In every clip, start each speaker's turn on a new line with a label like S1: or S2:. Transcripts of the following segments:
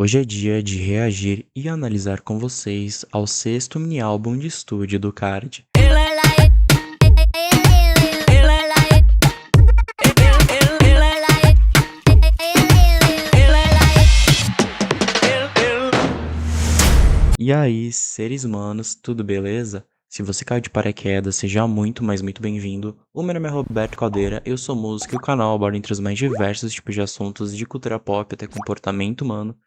S1: Hoje é dia de reagir e analisar com vocês ao sexto mini álbum de estúdio do Card. E aí, seres humanos, tudo beleza? Se você caiu de paraquedas, seja muito, mas muito bem-vindo. O meu nome é Roberto Caldeira, eu sou músico e o canal aborda entre os mais diversos tipos de assuntos de cultura pop até comportamento humano.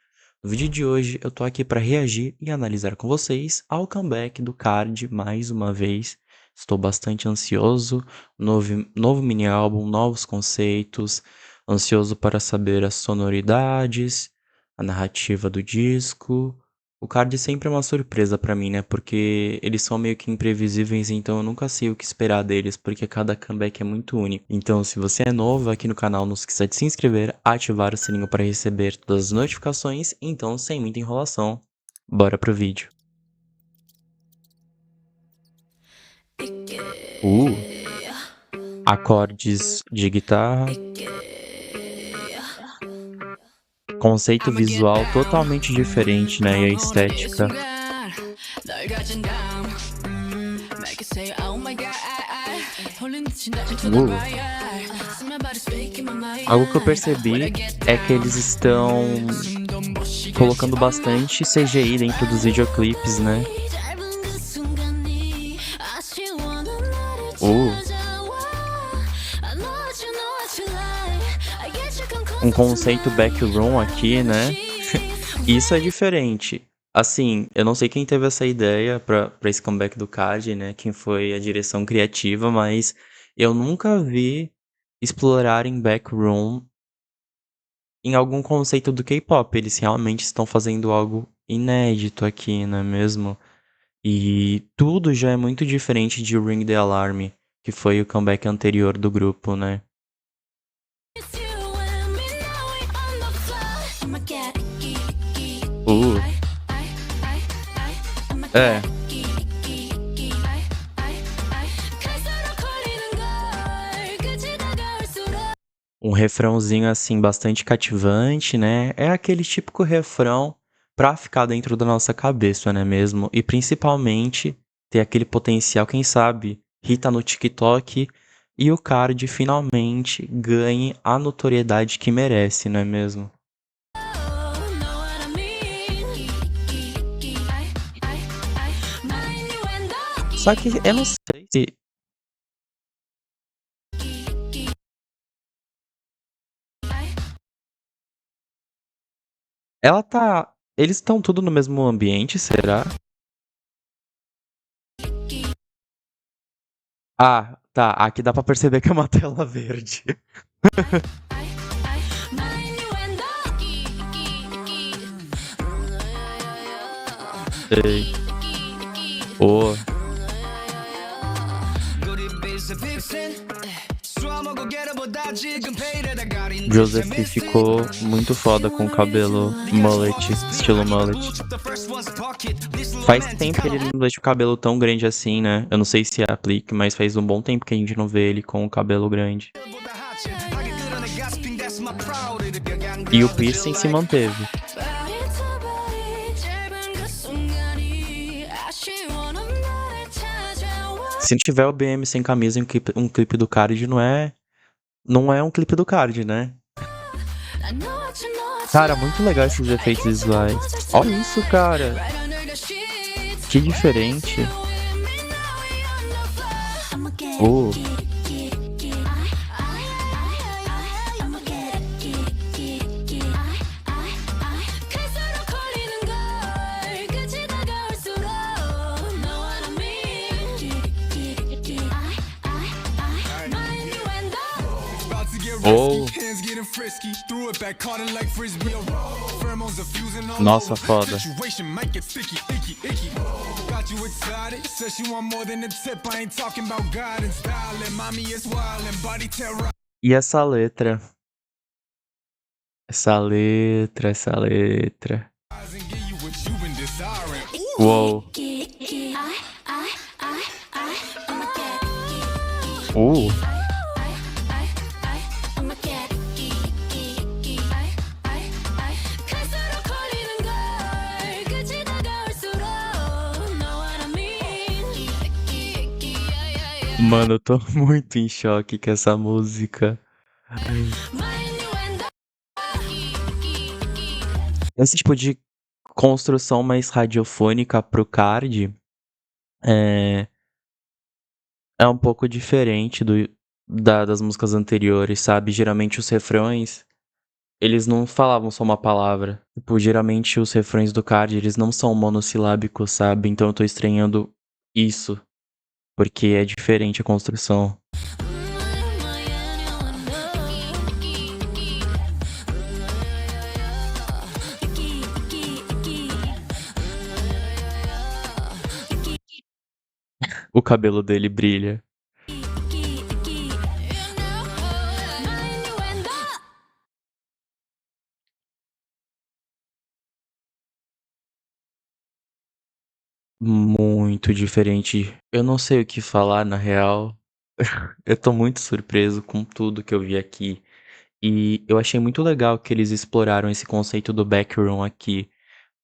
S1: No vídeo de hoje, eu tô aqui para reagir e analisar com vocês ao comeback do Card mais uma vez. Estou bastante ansioso, novo mini álbum, novos conceitos, ansioso para saber as sonoridades, a narrativa do disco. O Card sempre é uma surpresa pra mim, né? Porque eles são meio que imprevisíveis, então eu nunca sei o que esperar deles, porque cada comeback é muito único. Então, se você é novo aqui no canal, não esqueça de se inscrever, ativar o sininho para receber todas as notificações. Então, sem muita enrolação, bora pro vídeo. Acordes de guitarra. Conceito visual totalmente diferente, né? E a estética. Algo que eu percebi é que eles estão colocando bastante CGI dentro dos videoclipes, né? Um conceito backroom aqui, né? Isso é diferente. Assim, eu não sei quem teve essa ideia pra esse comeback do Card, né? Quem foi a direção criativa, mas eu nunca vi explorarem backroom em algum conceito do K-pop. Eles realmente estão fazendo algo inédito aqui, não é mesmo? E tudo já é muito diferente de Ring the Alarm, que foi o comeback anterior do grupo, né? É. Um refrãozinho assim bastante cativante, né? É aquele típico refrão pra ficar dentro da nossa cabeça, não é mesmo? E principalmente ter aquele potencial, quem sabe, hita no TikTok e o Card finalmente ganhe a notoriedade que merece, não é mesmo? Só que eu não sei se ela tá. Eles estão tudo no mesmo ambiente, será? Ah, tá. Aqui dá pra perceber que é uma tela verde. Sei. Oh. Joseph ficou muito foda com o cabelo mullet, estilo mullet. Faz tempo que ele não deixa o cabelo tão grande assim, né? Eu não sei se é aplique, mas faz um bom tempo que a gente não vê ele com o cabelo grande. E o piercing se manteve. Se não tiver o BM sem camisa em um clipe do Card, não é um clipe do Card, né? Cara, muito legal esses efeitos visuais. Olha isso, cara. Que diferente. Nossa, foda. E essa letra? Essa letra. Uou. Mano, eu tô muito em choque com essa música. Esse tipo de construção mais radiofônica pro card é, é um pouco diferente das músicas anteriores, sabe? Geralmente os refrões, eles não falavam só uma palavra. Tipo, geralmente os refrões do card, eles não são monossilábicos, sabe? Então eu tô estranhando isso, porque é diferente a construção. O cabelo dele brilha. Muito diferente. Eu não sei o que falar, na real. Eu tô muito surpreso com tudo que eu vi aqui. E eu achei muito legal que eles exploraram esse conceito do backroom aqui.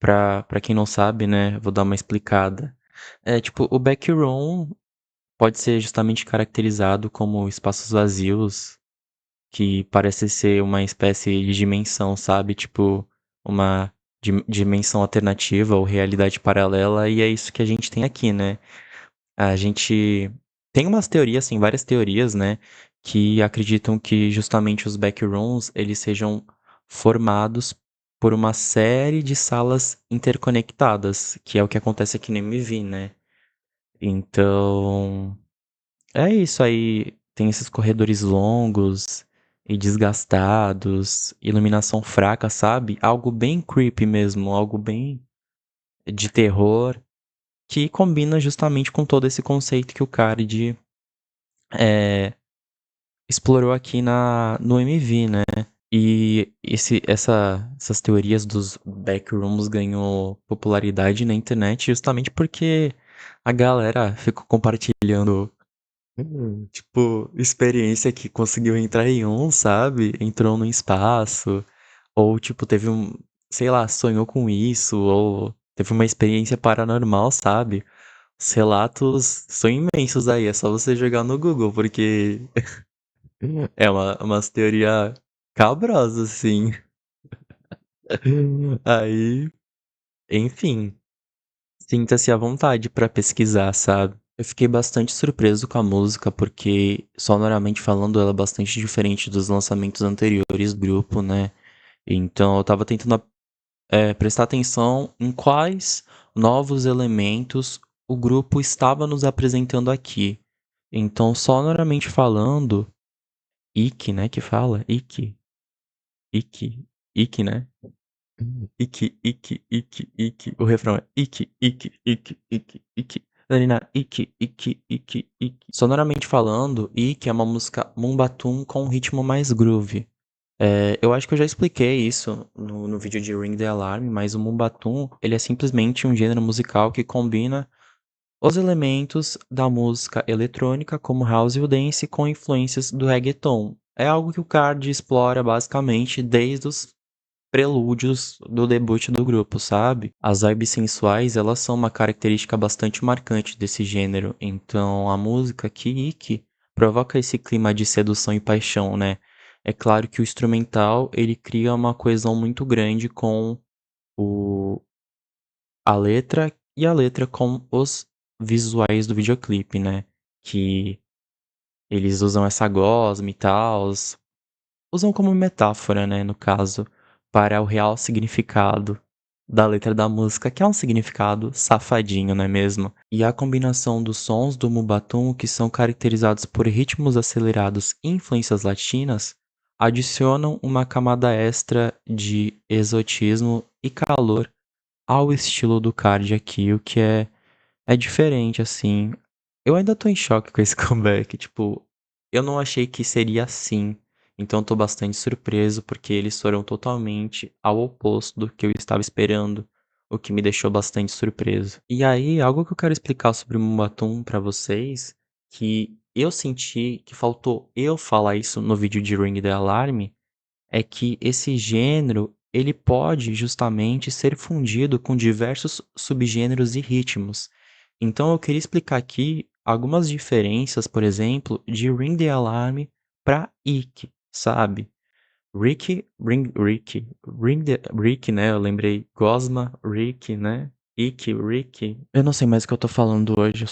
S1: Pra quem não sabe, né, vou dar uma explicada. É, tipo, o backroom pode ser justamente caracterizado como espaços vazios que parece ser uma espécie de dimensão, sabe? Tipo, uma dimensão alternativa ou realidade paralela, e é isso que a gente tem aqui, né? A gente tem umas teorias, assim, várias teorias, né, que acreditam que justamente os backrooms, eles sejam formados por uma série de salas interconectadas, que é o que acontece aqui no MV, né? Então, é isso aí. Tem esses corredores longos e desgastados, iluminação fraca, sabe? Algo bem creepy mesmo, algo bem de terror, que combina justamente com todo esse conceito que o Card é, explorou aqui no MV, né? E essas teorias dos backrooms ganhou popularidade na internet justamente porque a galera ficou compartilhando, tipo, experiência que conseguiu entrar em um, sabe? Entrou no espaço, ou tipo, teve sei lá, sonhou com isso, ou teve uma experiência paranormal, sabe? Os relatos são imensos aí, é só você jogar no Google, porque é umas teoria cabrosas, assim. Aí, enfim, sinta-se à vontade pra pesquisar, sabe? Eu fiquei bastante surpreso com a música, porque, sonoramente falando, ela é bastante diferente dos lançamentos anteriores do grupo, né? Então eu tava tentando prestar atenção em quais novos elementos o grupo estava nos apresentando aqui. Então, sonoramente falando, Ikki, né, que fala? Ikki, Ikki, Ikki, né? Ikki, Ikki, Ikki, Ikki. O refrão é Ikki, Ikki, Ikki, Ikki, Ikki. Narina, Ikki, Ikki, Ikki, Ikki. Sonoramente falando, Ikki é uma música Mumbatum com um ritmo mais groove. Eu acho que eu já expliquei isso no vídeo de Ring the Alarm, mas o Mumbatum, ele é simplesmente um gênero musical que combina os elementos da música eletrônica, como house e o dance, com influências do reggaeton. É algo que o Card explora basicamente desde os prelúdios do debut do grupo, sabe? As vibes sensuais, elas são uma característica bastante marcante desse gênero. Então, a música Kiiki provoca esse clima de sedução e paixão, né? É claro que o instrumental, ele cria uma coesão muito grande com o a letra e a letra com os visuais do videoclipe, né? Que eles usam essa gosma e tal, usam como metáfora, né, no caso, para o real significado da letra da música, que é um significado safadinho, não é mesmo? E a combinação dos sons do Mubatum, que são caracterizados por ritmos acelerados e influências latinas, adicionam uma camada extra de exotismo e calor ao estilo do Card aqui, o que é diferente, assim. Eu ainda tô em choque com esse comeback, tipo, eu não achei que seria assim. Então tô bastante surpreso porque eles foram totalmente ao oposto do que eu estava esperando, o que me deixou bastante surpreso. E aí, algo que eu quero explicar sobre o Mumbatum pra vocês, que eu senti que faltou eu falar isso no vídeo de Ring the Alarm, é que esse gênero, ele pode justamente ser fundido com diversos subgêneros e ritmos. Então eu queria explicar aqui algumas diferenças, por exemplo, de Ring the Alarm pra Ikki, sabe. Rick, né, eu lembrei Gosma, Rick, né, Ikki, Rick. Eu não sei mais o que eu tô falando hoje,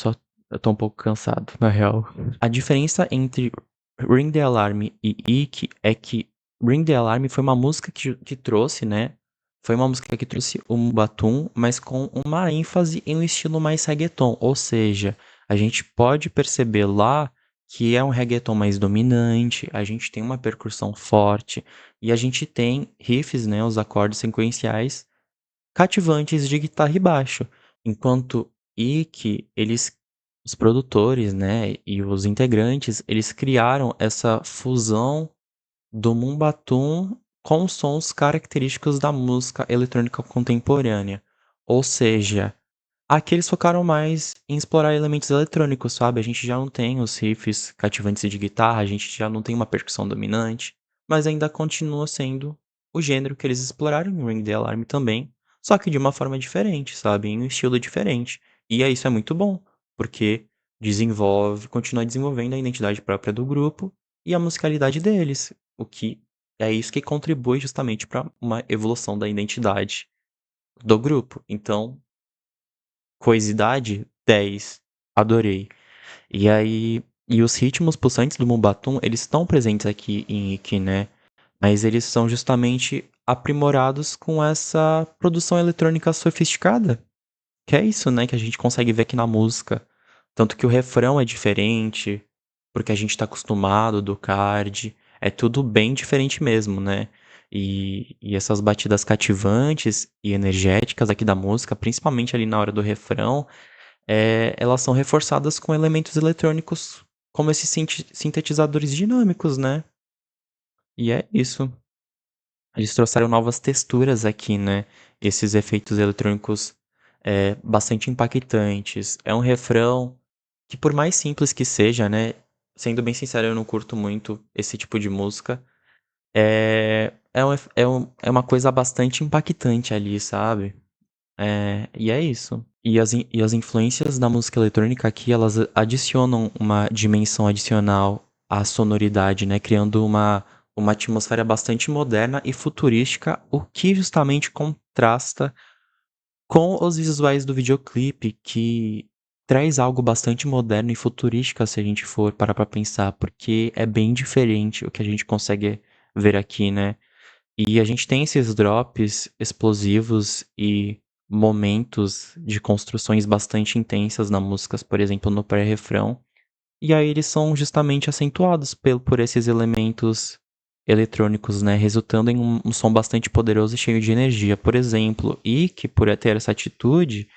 S1: eu tô um pouco cansado, na real. A diferença entre Ring the Alarm e Ikki é que Ring the Alarm foi uma música que trouxe, né, foi uma música que trouxe o Mbatum, mas com uma ênfase em um estilo mais reggaeton, ou seja, a gente pode perceber lá que é um reggaeton mais dominante, a gente tem uma percussão forte e a gente tem riffs, né, os acordes sequenciais cativantes de guitarra e baixo. Enquanto Ikki, os produtores, né, e os integrantes, eles criaram essa fusão do Mumbatum com sons característicos da música eletrônica contemporânea. Ou seja, aqui eles focaram mais em explorar elementos eletrônicos, sabe? A gente já não tem os riffs cativantes de guitarra, a gente já não tem uma percussão dominante, mas ainda continua sendo o gênero que eles exploraram em Ring the Alarm também, só que de uma forma diferente, sabe? Em um estilo diferente. E isso é muito bom, porque continua desenvolvendo a identidade própria do grupo e a musicalidade deles, o que é isso que contribui justamente para uma evolução da identidade do grupo. Então, coisidade, 10. Adorei. E aí, e os ritmos pulsantes do Mumbatum, eles estão presentes aqui em Ikki, né? Mas eles são justamente aprimorados com essa produção eletrônica sofisticada. Que é isso, né, que a gente consegue ver aqui na música. Tanto que o refrão é diferente, porque a gente tá acostumado do card. É tudo bem diferente mesmo, né? E essas batidas cativantes e energéticas aqui da música, principalmente ali na hora do refrão, elas são reforçadas com elementos eletrônicos como esses sintetizadores dinâmicos, né? E é isso. Eles trouxeram novas texturas aqui, né? Esses efeitos eletrônicos bastante impactantes. É um refrão que, por mais simples que seja, né? Sendo bem sincero, eu não curto muito esse tipo de música. É uma coisa bastante impactante ali, sabe? E é isso. E as influências da música eletrônica aqui, elas adicionam uma dimensão adicional à sonoridade, né? Criando uma atmosfera bastante moderna e futurística, o que justamente contrasta com os visuais do videoclipe, que traz algo bastante moderno e futurística se a gente for parar pra pensar, porque é bem diferente o que a gente consegue ver aqui, né? E a gente tem esses drops explosivos e momentos de construções bastante intensas na música, por exemplo, no pré-refrão. E aí eles são justamente acentuados por esses elementos eletrônicos, né? Resultando em um som bastante poderoso e cheio de energia. Por exemplo, e que por ter essa atitude,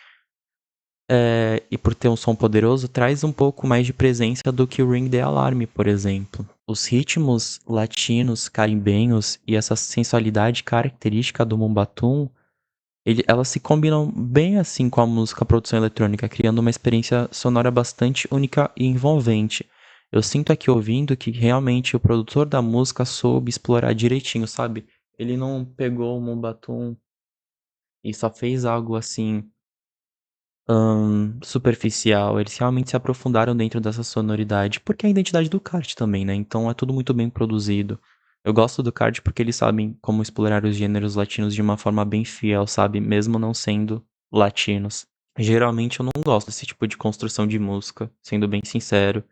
S1: e por ter um som poderoso, traz um pouco mais de presença do que o Ring the Alarm, por exemplo. Os ritmos latinos, carimbenhos e essa sensualidade característica do Mumbatum, elas se combinam bem assim com a música produção eletrônica, criando uma experiência sonora bastante única e envolvente. Eu sinto aqui ouvindo que realmente o produtor da música soube explorar direitinho, sabe? Ele não pegou o Mumbatum e só fez algo assim superficial. Eles realmente se aprofundaram dentro dessa sonoridade, porque é a identidade do Kart também, né? Então é tudo muito bem produzido. Eu gosto do Kart porque eles sabem como explorar os gêneros latinos de uma forma bem fiel, sabe? Mesmo não sendo latinos. Geralmente eu não gosto desse tipo de construção de música, sendo bem sincero.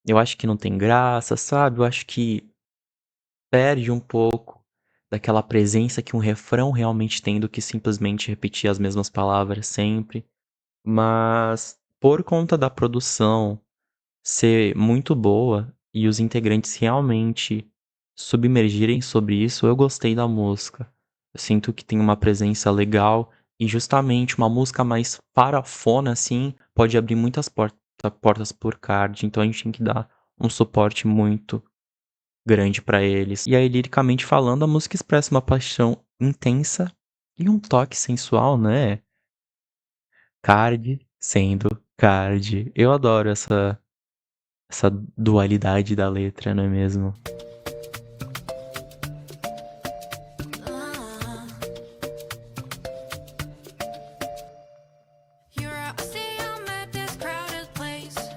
S1: Eu acho que não tem graça, sabe? Eu acho que perde um pouco daquela presença que um refrão realmente tem do que simplesmente repetir as mesmas palavras sempre. Mas por conta da produção ser muito boa e os integrantes realmente submergirem sobre isso, eu gostei da música. Eu sinto que tem uma presença legal e justamente uma música mais farofona assim pode abrir muitas portas por card, então a gente tem que dar um suporte muito grande pra eles. E aí, liricamente falando, a música expressa uma paixão intensa e um toque sensual, né? Card sendo card. Eu adoro essa dualidade da letra, não é mesmo?
S2: You're out, I see I'm at this crowded place.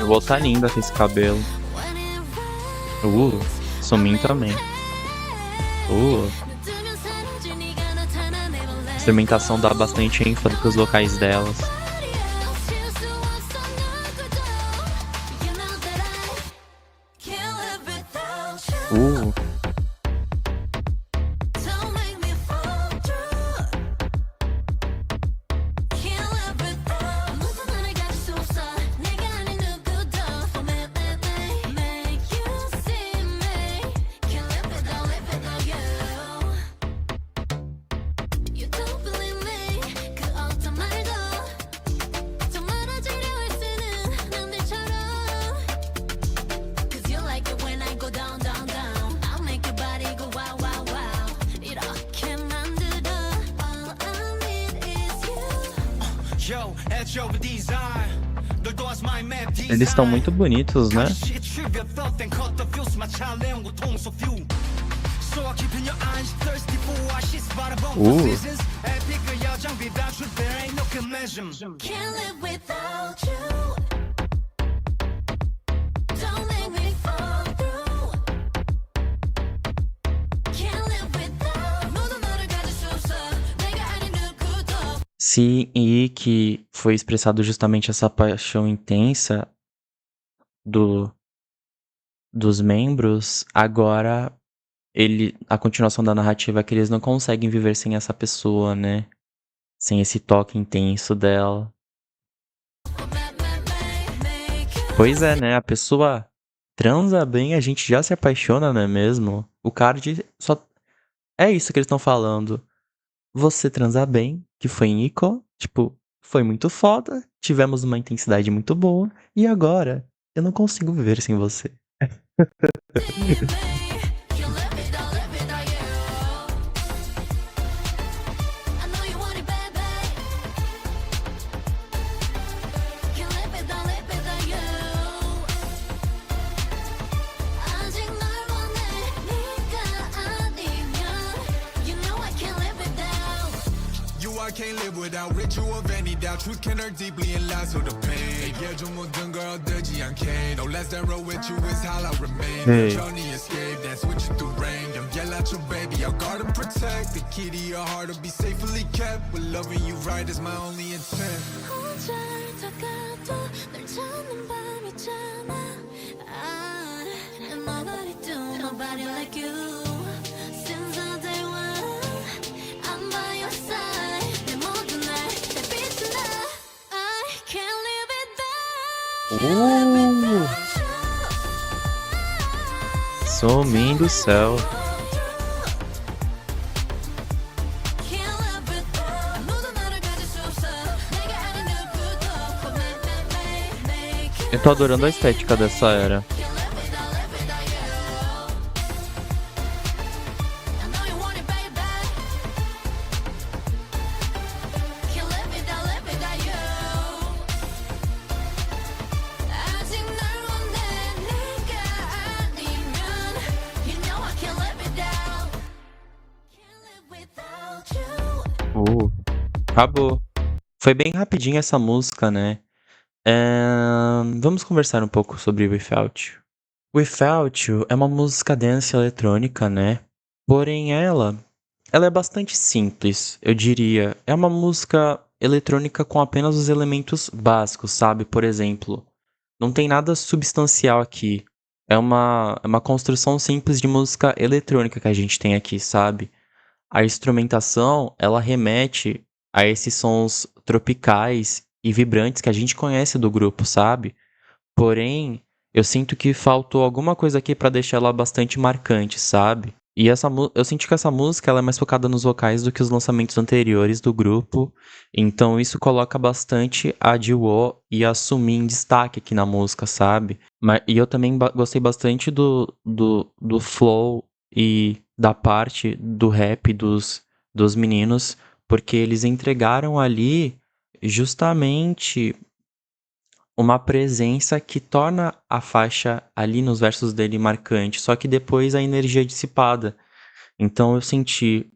S1: Jiwoo tá linda com esse cabelo. Sumin também. A instrumentação dá bastante ênfase pros vocais delas. Eles estão muito bonitos, né? Sim, e que foi expressado justamente essa paixão intensa dos membros, agora a continuação da narrativa é que eles não conseguem viver sem essa pessoa, né? Sem esse toque intenso dela. Pois é, né? A pessoa transa bem, a gente já se apaixona, não é mesmo? O card só. É isso que eles estão falando. Você transa bem, que foi em Ico, tipo, foi muito foda, tivemos uma intensidade muito boa, e agora eu não consigo viver sem você.
S2: I can't live without ritual of any doubt. Truth can hurt deeply and last with the pain. Yeah, 좀 모든 걸 얻지 않게. No less than roll with you is how I remain. Journey escape, dance with you through rain. Don't yell at your baby, I'll guard and protect. The key to your heart will be safely kept. With loving you right is my only intent. Nobody like you. Since the day one, I'm by your side. 내 모든 날, 내 빛은 나. I can't live without you.
S1: Sumin do céu. Eu tô adorando a estética dessa era. Acabou. Foi bem rapidinho essa música, né? Vamos conversar um pouco sobre Without You. Without You é uma música dance eletrônica, né? Porém ela é bastante simples, eu diria. É uma música eletrônica com apenas os elementos básicos, sabe? Por exemplo, não tem nada substancial aqui. É uma construção simples de música eletrônica que a gente tem aqui, sabe? A instrumentação, ela remete a esses sons tropicais e vibrantes que a gente conhece do grupo, sabe? Porém, eu sinto que faltou alguma coisa aqui pra deixar ela bastante marcante, sabe? E eu senti que essa música ela é mais focada nos vocais do que os lançamentos anteriores do grupo. Então isso coloca bastante a Jiwoo e a Sumin em destaque aqui na música, sabe? E eu também gostei bastante do flow e da parte do rap dos meninos, porque eles entregaram ali justamente uma presença que torna a faixa ali nos versos dele marcante, só que depois a energia é dissipada. Então eu senti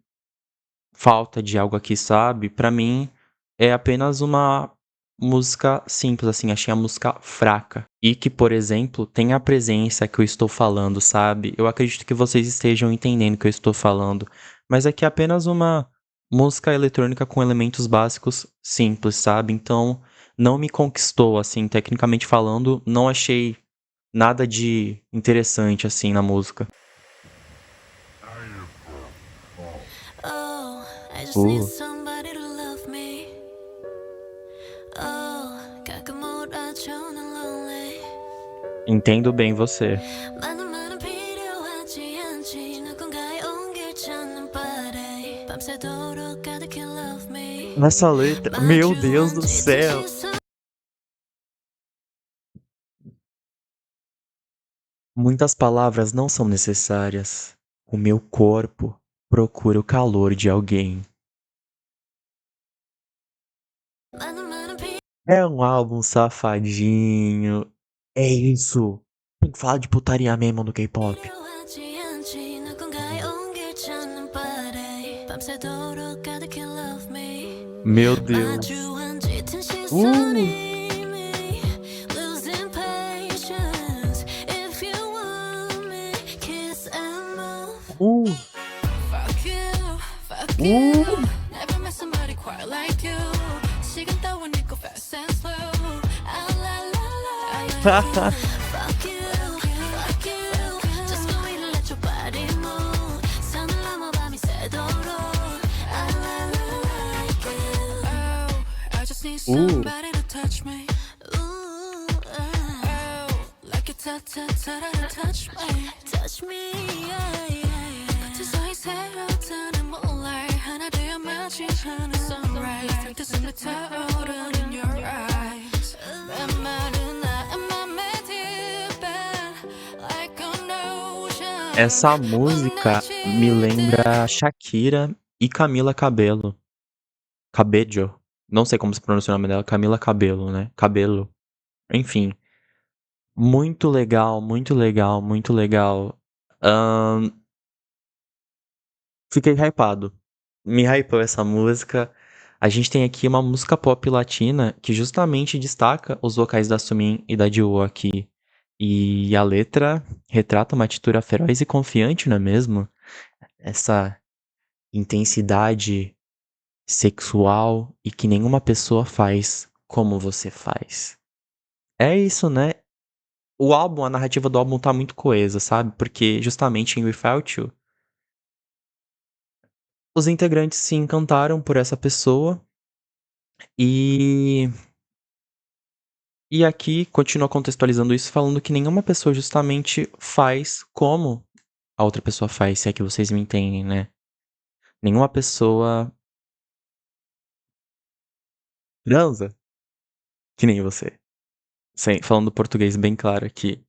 S1: falta de algo aqui, sabe? Pra mim é apenas uma música simples, assim, achei a música fraca. E que, por exemplo, tem a presença que eu estou falando, sabe? Eu acredito que vocês estejam entendendo o que eu estou falando. Mas aqui é apenas uma música eletrônica com elementos básicos simples, sabe? Então, não me conquistou, assim, tecnicamente falando, não achei nada de interessante, assim, na música.
S2: Oh, I just need
S1: Uh,
S2: somebody to love me. Oh, 가끔 몰아주는 lonely.
S1: entendo bem você.
S2: 많은 말은 필요하지 않지. 누군가의 온길 찾는 바래. 밤새도록 가득히 love me.
S1: Nessa letra, meu Deus do
S2: 마주한 짙은
S1: céu!
S2: 시선.
S1: Muitas palavras não são necessárias. O meu corpo procura o calor de alguém.
S2: 많은 말은
S1: É um álbum safadinho. É isso. Tem que falar de putaria mesmo no K-pop.
S2: 필요하지 않지. 누군가의 온길 찾는 바래. 밤새도록 가득히 love me.
S1: Meu Deus.
S2: 마주한 짙은
S1: Uh,
S2: 시선이 me. Losing patience. If you want me, kiss and move.
S1: uh,
S2: Fuck you, fuck you.
S1: uh.
S2: Never met somebody quite like you. 시간 따윈 있고 fast and slow. Ah, la, la, la, la. Fuck you, fuck you. Just go and let your body move. 산을 넘어 밤이 새도록. Ah, la, la, like you. Oh, I just need somebody to touch me. Ooh, oh, like you touch me. Touch me, yeah, yeah. 끝에서 새로운 moonlight 하나 되어 마주하는 sunrise 뜨뜻한 타오르는 in your eyes 메마른 나의 맘에 deep end like an ocean
S1: Essa música me lembra Shakira e Camila Cabello. Cabello. Não sei como se pronuncia o nome dela. Camila Cabello, né? Cabello. Enfim. Muito legal, muito legal, muito legal. Ahn, Fiquei hypado. Me hypou essa música. A gente tem aqui uma música pop latina que justamente destaca os vocais da Sumin e da Jewel aqui. E a letra retrata uma atitude feroz e confiante, não é mesmo? Essa intensidade sexual e que nenhuma pessoa faz como você faz. É isso, né? O álbum, a narrativa do álbum tá muito coesa, sabe? Porque justamente em Without You, os integrantes se encantaram por essa pessoa e aqui continua contextualizando isso falando que nenhuma pessoa justamente faz como a outra pessoa faz, se é que vocês me entendem, né? Nenhuma pessoa transa que nem você. Falando português bem claro aqui.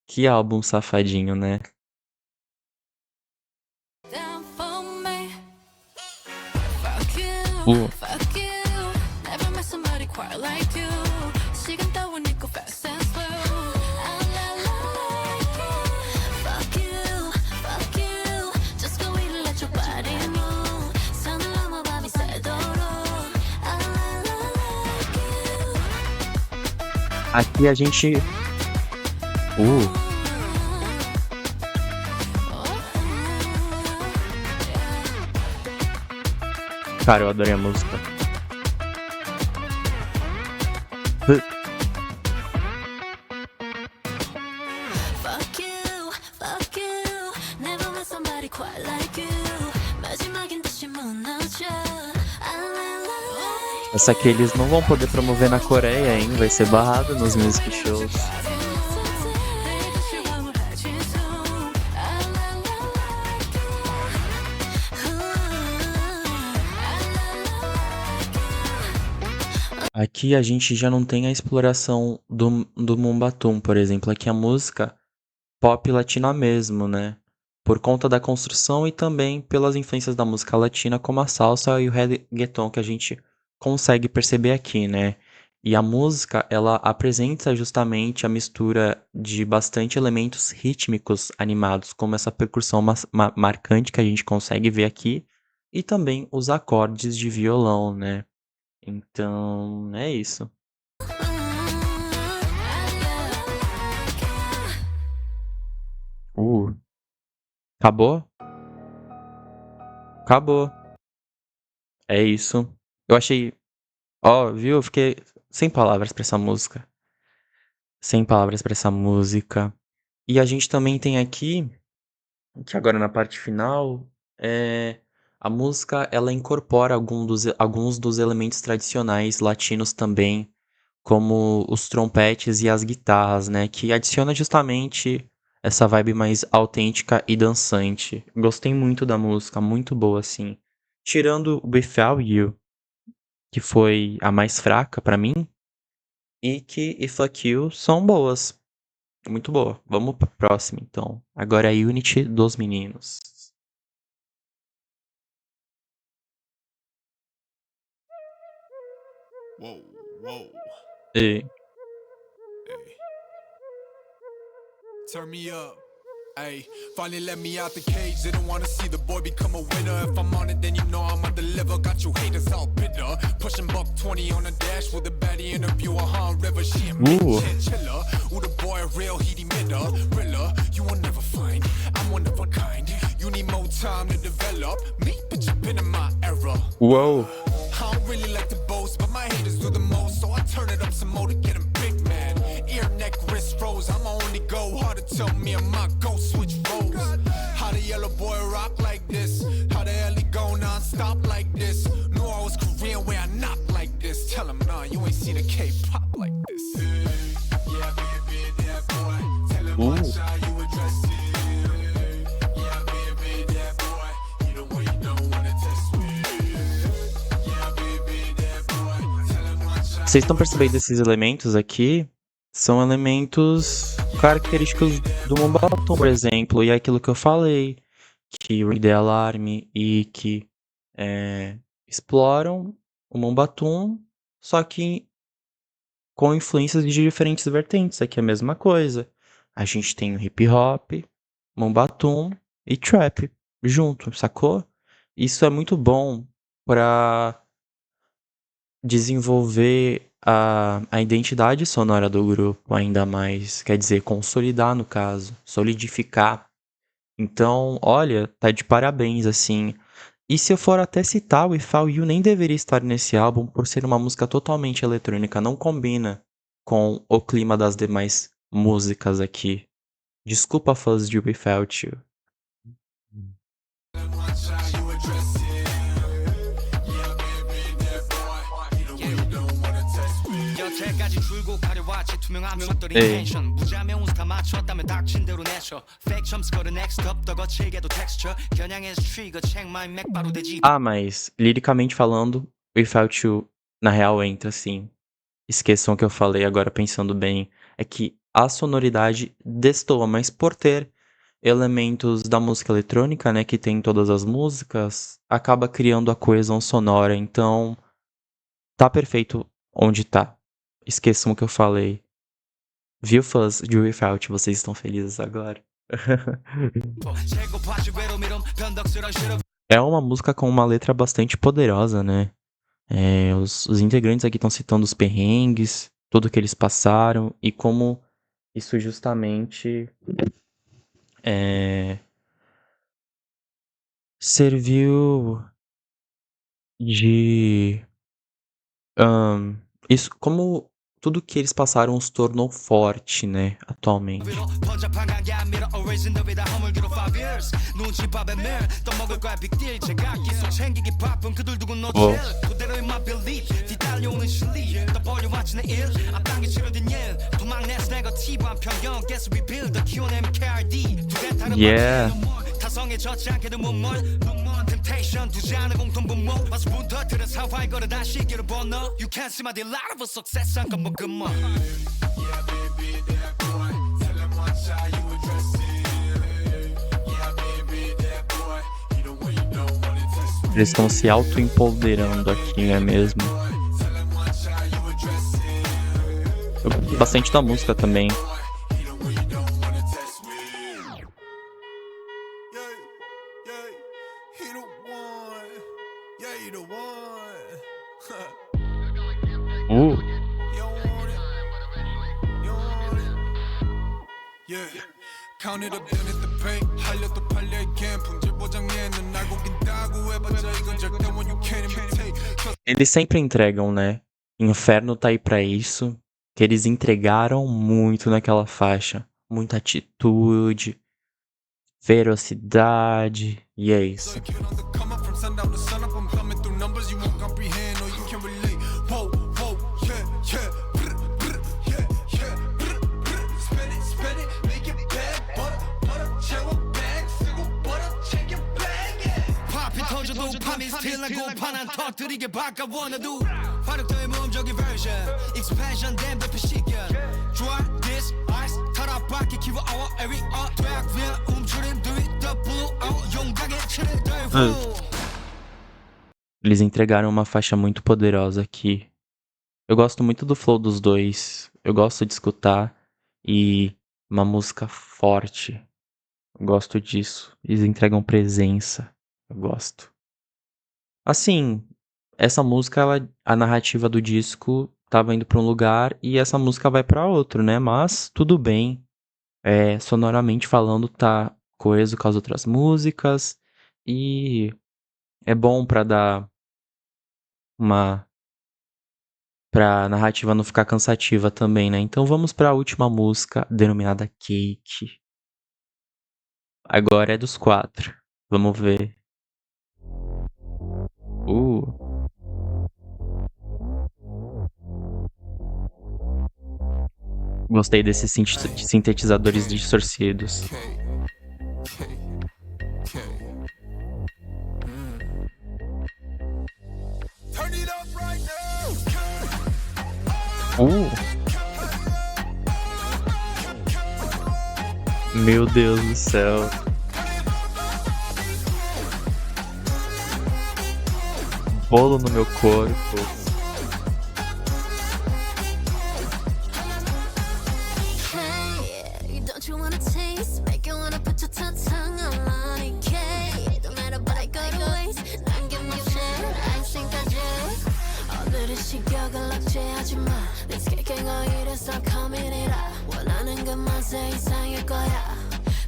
S1: Que álbum safadinho, né?
S2: down for me fuck
S1: Uh,
S2: you never met somebody quite like you 시간 따윈 있고 fast and slow ah, la, la, like you fuck you just go and let your body move 산을 넘어 밤이 새도록 ah, la, la, like you
S1: Aqui a gente. Cara, eu adorei a música.
S2: fuck you never met somebody quite like you 마지막인 듯이 무너져 ah, la, la, like
S1: Essa aqui eles não vão poder promover na Coreia, hein? Vai ser barrado nos music shows. Aqui a gente já não tem a exploração do Mumbatum, por exemplo. Aqui a música pop latina mesmo, né? Por conta da construção e também pelas influências da música latina, como a salsa e o reggaeton que a gente consegue perceber aqui, né? E a música, ela apresenta justamente a mistura de bastante elementos rítmicos animados, como essa percussão marcante que a gente consegue ver aqui, e também os acordes de violão, né? Então, é isso. Uh, acabou? Acabou. É isso. Eu achei. Ó, viu? Eu fiquei sem palavras pra essa música. Sem palavras pra essa música. E a gente também tem aqui, que agora na parte final, é. A música, ela incorpora alguns dos elementos tradicionais latinos também, como os trompetes e as guitarras, né? Que adiciona justamente essa vibe mais autêntica e dançante. Gostei muito da música, muito boa, assim. Tirando Without You, que foi a mais fraca pra mim, e que e Fuck You são boas. Muito boa. Vamos pra próxima, então. Agora é a Unity dos meninos.
S2: Whoa, whoa.
S1: E...
S2: Hey. Turn me up. Ayy, finally let me out the cage. They don't wanna see the boy become a winner. If I'm on it, then you know I'ma deliver. Got you haters all bitter. Pushing buck 20 on the dash with a baddie interview. River, she a chinchilla. Ooh, the boy a real heat emitter. Rilla, you will never find. I'm one of a kind. You need more time to develop. Me, bitch, I've been in my era.
S1: Uou!
S2: I don't really like to boast, but my haters do the most. So I turn it up some more to get them big mad. Ear, neck, wrist froze. I'ma only go hard to tell me I'm my ghost switch roles. How the yellow boy rock like this? How the hell he go non-stop like this? Knew I was Korean where I knock like this. Tell him, nah, you ain't seen a K-pop like this. Yeah, baby, that boy. Tell him watch how you address it. Yeah, baby, that boy. You know you don't wanna test me. Yeah, baby, that boy. Tell him watch how.
S1: Vocês estão percebendo esses elementos aqui? São elementos característicos do Mombatum, por exemplo. E é aquilo que eu falei, que Ring the Alarm e que exploram o Mombatum, só que com influências de diferentes vertentes. Aqui é a mesma coisa. A gente tem o hip hop, Mombatum e trap junto, sacou? Isso é muito bom pra desenvolver a identidade sonora do grupo ainda mais, quer dizer, consolidar no caso, solidificar. Então, olha, tá de parabéns, assim. E se eu for até citar, o Without You nem deveria estar nesse álbum por ser uma música totalmente eletrônica, não combina com o clima das demais músicas aqui. Desculpa, fãs de Without You.
S2: Watch how you address it. Yeah, baby, that boy. You know you don't wanna test me.
S3: 여태까지 줄고 가려왔지 투명한 것들이
S1: 에이.
S3: 텐션 무자매 운수 다 맞췄다면 닥친 대로 내셔 Fake jumps go to next up 더 거칠게도 texture 겨냥해서 trigger check my Mac 바로 되지
S1: Ah, mas, liricamente falando, Without You, na real, entra sim. Esqueçam o que eu falei agora pensando bem. É que a sonoridade destoa, mas por ter elementos da música eletrônica, né, que tem em todas as músicas, acaba criando a coesão sonora. Então, tá perfeito onde tá. Esqueçam o que eu falei. Viu, fãs de Without? Vocês estão felizes agora?
S3: 재고파지 외로미름 변덕스런 실험
S1: É uma música com uma letra bastante poderosa, né? Os integrantes aqui estão citando os perrengues, tudo que eles passaram e como isso justamente serviu de. Isso, como tudo que eles passaram os tornou forte, né? Atualmente.
S3: 위로 번잡한 관계 안 밀어 always in the way 다 허물기로 5 years 눈치밥에 매일 떠먹을 거야 big deal 제가 계속 챙기기 바쁜 그들 두고 놓칠 그대로의 my belief 뒤달려오는 실리 더 벌려왔지 내일 앞당겨 치러진 일 도망내서 네거티브한 편견 guess we build the Q&M KRD 두대 다른
S1: Yeah.
S3: 타성에 젖지 않게도 눈물 눈먼 temptation 두지 않은 공통분모 와서 문 터뜨려 사화의 거를 다시 길어보너 You can't see my delight of a success 한건 뭐 금뭐
S2: Yeah, baby, that boy. Tell him watch how you address it. Yeah, baby, that boy. You know when you don't wanna test me.
S1: Eles estão se auto-empoderando aqui, não é mesmo?
S2: Tell him watch how you address it.
S1: Eu gosto bastante da música também.
S2: You know when you don't wanna test me. Yeah, yeah, he the one. Yeah, he the one. Yeah. Counted up then at the paint 할려도 팔려 again 품질 보장에는 알고 긴다고 해봤자 이건 절대 one you can't imitate.
S1: Eles sempre entregam, né? Inferno tá aí pra isso. Que eles entregaram muito naquela faixa. Muita atitude, ferocidade. E é isso.
S2: Kid on the come up from sundown to sunup, I'm thumbing through numbers you won't comprehend or you can relate. Whoa, whoa, yeah, yeah, brr, brr, yeah, yeah, brr, brr. Spend it, make it bad. Butter, cheddar bag, single butter, check your bag, yeah.
S3: 팝이 터져도 팝이 스틸 난 고파난 터뜨리게 바꿔원해도 화력도의 모험적인 version expansion 된 배표 시견 Dry this ice 타락밖에 키워 our every art track 위에 움츠린 do it the blue out 용감하게 치는 devil.
S1: Eles entregaram uma faixa muito poderosa aqui. Eu gosto muito do flow dos dois. Eu gosto de escutar. E uma música forte. Eu gosto disso. Eles entregam presença. Eu gosto. Assim, essa música, a narrativa do disco tava indo pra um lugar e essa música vai pra outro, né? Mas tudo bem. Sonoramente falando, tá coeso com as outras músicas. E é bom pra dar pra narrativa não ficar cansativa também, né? Então vamos pra última música, denominada Cake. Agora é dos 4. Vamos ver. Gostei desses sintetizadores distorcidos.
S2: Turn it up right now.
S1: Meu Deus do céu. Bolo no meu corpo.
S4: Hey, don't you wanna taste? Make you wanna put your tongue on money cake. Don't let a bite go to waste. 남긴 맘 share, icing까지. 오늘의 식욕을 억제하지 마. Let's get 이래서 coming it up. 원하는 그 맛의 이상일 거야.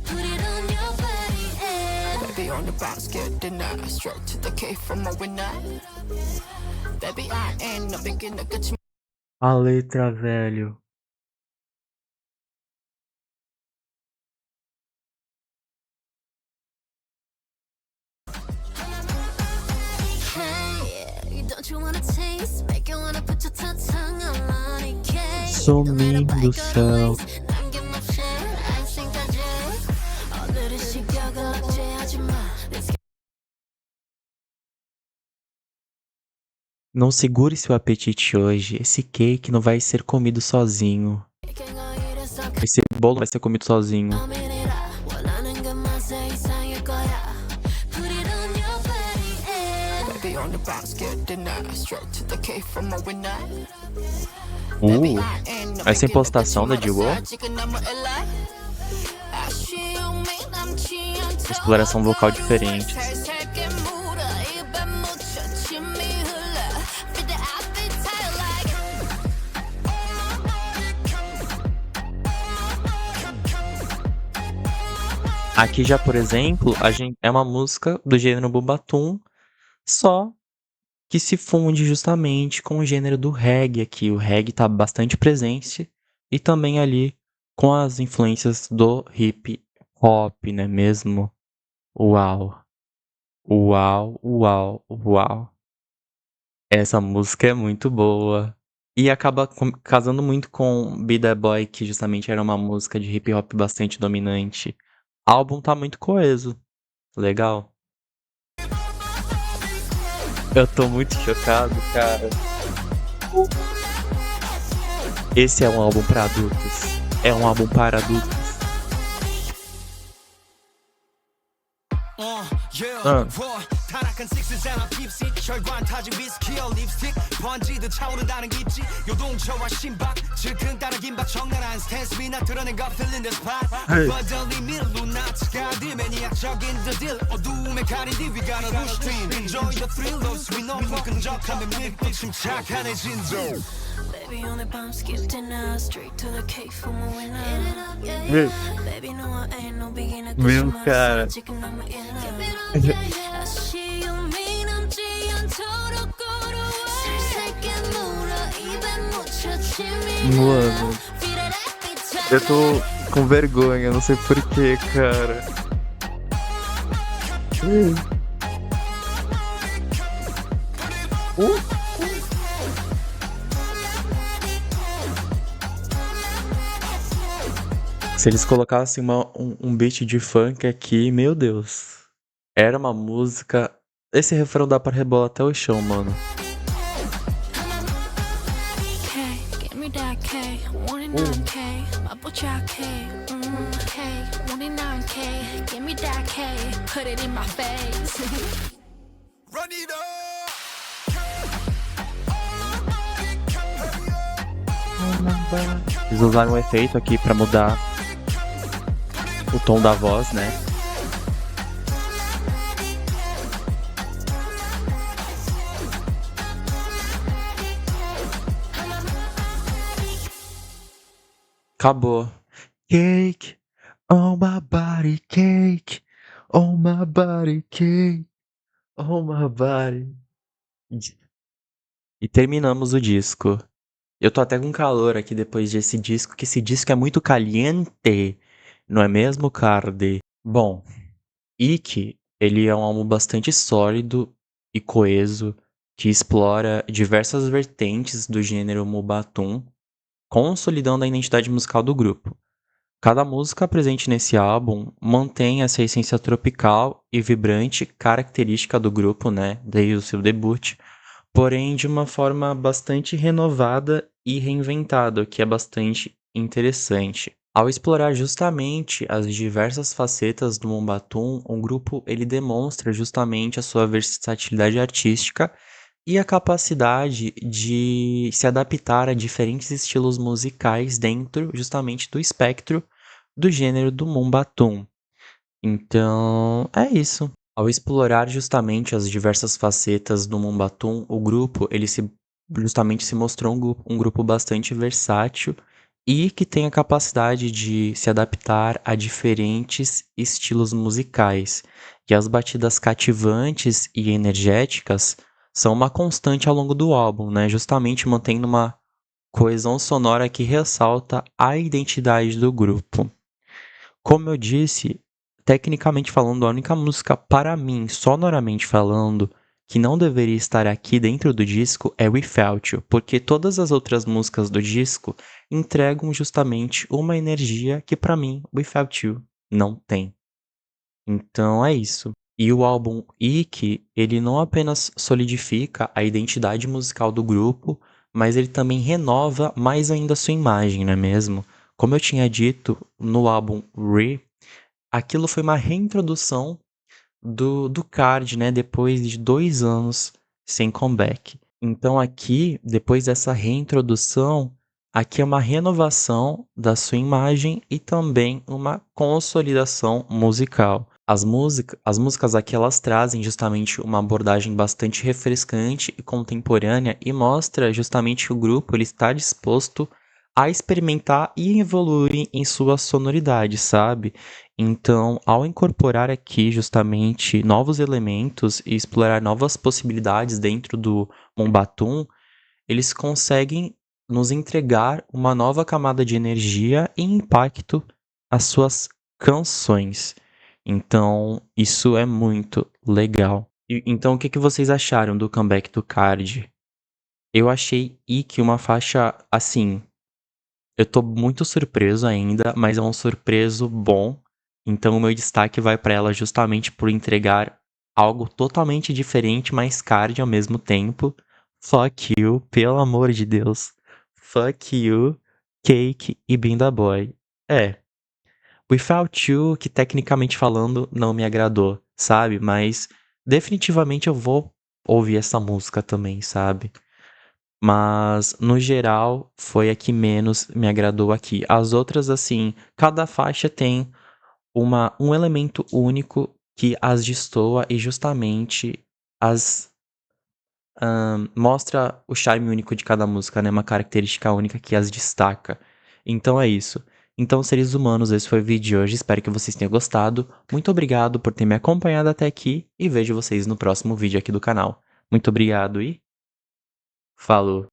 S4: Put it on your body, yeah.
S5: Baby on the bounce, get denied. Straight to the cave from a winner. Baby, I ain't no beginner. Get you.
S1: A letra, velho.
S4: Hey, don't you wanna taste? Make you wanna put your tongue on money cake.
S1: Sominho do céu.
S4: 남긴 맘 share, icing까지. 오늘의 식욕을 억제하지 마. Let's get
S1: Não segure seu apetite hoje. Esse cake não vai ser comido sozinho.
S4: 이래서
S1: Esse bolo vai ser comido sozinho.
S4: coming it up. 원하는 그 맛의 이상일 거야. Put it on your body, yeah.
S5: Baby on the bounce, get denied. Straight to the cave from a winner.
S1: Essa impostação da Jiwoo. Exploração vocal diferente. Aqui já, por exemplo, é uma música do gênero Bubatum, só que se funde justamente com o gênero do reggae aqui. O reggae tá bastante presente e também ali com as influências do hip hop, né mesmo? Uau. Uau, uau, uau. Essa música é muito boa. E acaba casando muito com Be That Boy, que justamente era uma música de hip hop bastante dominante. O álbum tá muito coeso. Legal. Eu tô muito chocado, cara. Esse é um álbum pra adultos. É um álbum para adultos.
S3: 타락한 식스잖아 핍시 혈관 타지 위스키어 립스틱 번지듯 차오른다는 게 있지 요동쳐와 심박 질끈 따라 긴박 적나라한 스탠스 미나 드러낸 거 feeling the spot 버들리 밀로 나치가 디 매니악적인 드딜 어두움에 가린 뒤 we gotta rush team enjoy the thrill of sweet no 끈적함에 밀고 침착한 내 진정
S4: Baby, only bomb skip dinner. Straight to the cake for my winner.
S6: Meu,
S4: Baby, no, I ain't no beginner.
S6: meu cara.
S4: Chicken on my inner. I see you mean 남지 않도록 걸어와. 살살게 물어 입에 묻혀 치밀어.
S6: Mano, eu tô com vergonha, não sei porquê, cara.
S1: Se eles colocassem um beat de funk aqui, meu Deus. Era uma música. Esse refrão dá pra rebolar até o chão, mano.
S4: K, give me that K, 29K, 마포차 K, K, 29K, give me that K, put it in my face.
S2: Run it up.
S1: Eles usaram um efeito aqui pra mudar o tom da voz, né? Acabou.
S6: Cake on my body, cake on my body, cake on my body.
S1: E terminamos o disco. Eu tô até com calor aqui depois desse disco, que esse disco é muito caliente, não é mesmo, Cardi? Bom, Ikki, ele é um álbum bastante sólido e coeso, que explora diversas vertentes do gênero Mobatum, consolidando a identidade musical do grupo. Cada música presente nesse álbum mantém essa essência tropical e vibrante característica do grupo, né, desde o seu debut, porém de uma forma bastante renovada e reinventada, o que é bastante interessante. Ao explorar justamente as diversas facetas do Mobatum, o grupo ele demonstra justamente a sua versatilidade artística e a capacidade de se adaptar a diferentes estilos musicais dentro justamente do espectro do gênero do Mobatum. Então, é isso. Ao explorar justamente as diversas facetas do Mobatum, o grupo ele justamente se mostrou um grupo bastante versátil e que tem a capacidade de se adaptar a diferentes estilos musicais. E as batidas cativantes e energéticas são uma constante ao longo do álbum, né? Justamente mantendo uma coesão sonora que ressalta a identidade do grupo. Como eu disse, tecnicamente falando, a única música para mim, sonoramente falando, que não deveria estar aqui dentro do disco é Without You, porque todas as outras músicas do disco entregam justamente uma energia que para mim Without You não tem. Então é isso. E o álbum Ikki, ele não apenas solidifica a identidade musical do grupo, mas ele também renova mais ainda a sua imagem, não é mesmo? Como eu tinha dito no álbum Re, aquilo foi uma reintrodução do Card, né? Depois de 2 anos sem comeback. Então aqui, depois dessa reintrodução, aqui é uma renovação da sua imagem e também uma consolidação musical. As músicas aqui elas trazem justamente uma abordagem bastante refrescante e contemporânea e mostra justamente que o grupo ele está disposto a experimentar e evoluir em sua sonoridade, sabe? Então, ao incorporar aqui justamente novos elementos e explorar novas possibilidades dentro do Mobatum, eles conseguem nos entregar uma nova camada de energia e impacto às suas canções. Então, isso é muito legal. Então, o que vocês acharam do comeback do Card? Eu achei Ikki uma faixa, assim, eu tô muito surpreso ainda, mas é um surpreso bom. Então, o meu destaque vai pra ela justamente por entregar algo totalmente diferente, mas Card ao mesmo tempo. Fuck You, pelo amor de Deus. Fuck You, Cake e Binda Boy. Without You, que tecnicamente falando não me agradou, sabe? Mas definitivamente eu vou ouvir essa música também, sabe? Mas no geral foi a que menos me agradou aqui. As outras, assim, cada faixa tem um elemento único que as destoa e justamente as mostra o charme único de cada música, né? Uma característica única que as destaca. Então é isso. Então, seres humanos, esse foi o vídeo de hoje. Espero que vocês tenham gostado. Muito obrigado por ter me acompanhado até aqui e vejo vocês no próximo vídeo aqui do canal. Muito obrigado e falou!